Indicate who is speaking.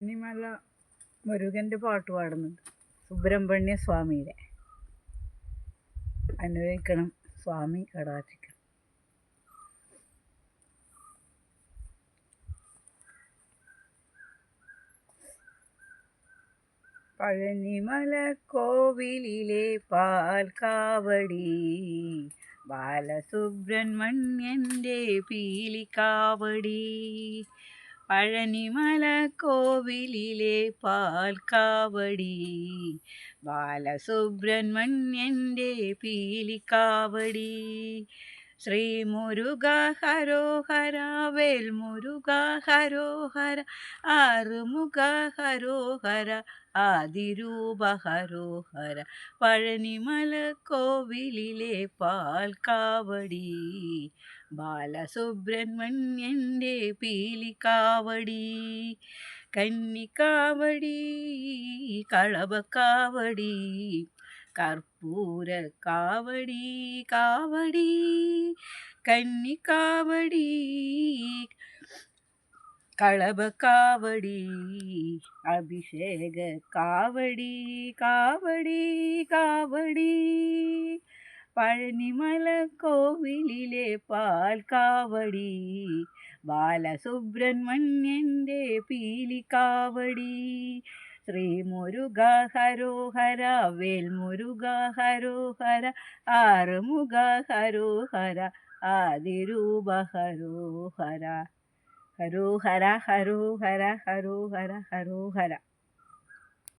Speaker 1: ഇനിമല്ല മുരുകൻ്റെ പാട്ട് പാടുന്നുണ്ട്. സുബ്രഹ്മണ്യ സ്വാമിയുടെ അനുഭവിക്കണം, സ്വാമി കടാക്ഷിക്കണം. പഴനിമല കോവിലിലെ പാൽക്കാവടി, ബാലസുബ്രഹ്മണ്യൻ്റെ പീലിക്കാവടി. പഴനിമല കോവിലിലെ പാൽക്കാവടി, ബാലസുബ്രഹ്മണ്യൻ്റെ പീലിക്കാവടി. ശ്രീ മുരുക ഹരോഹര, വേൽ മുരുക ഹരോഹര, ആറുമുഖ ഹരോഹര, ആദിരൂപ ഹരോഹര. പഴനിമല കോവിലിലെ പാൽക്കാവടി, ബാലസുബ്രഹ്മണ്യൻ്റെ പീലിക്കാവടി. കന്നിക്കാവടി, കളഭക്കാവടി, കർപ്പൂര കാവടി കാവടി. കന്നിക്കാവടി, കളഭക്കാവടി, അഭിഷേക കാവടി കാവടി കാവടി. പഴനിമല കോവിലിലെ പാൽക്കാവടി, ബാലസുബ്രഹ്മണ്യൻ്റെ പീലിക്കാവടി. ശ്രീ മുരുക ഹരോഹര, വേൽ മുരുക ഹരോഹര, ആറുമുഖ ഹരോഹര, ആദിരൂപ ഹരോഹര. ഹരോഹര ഹരോഹര ഹരോഹര ഹരോഹര.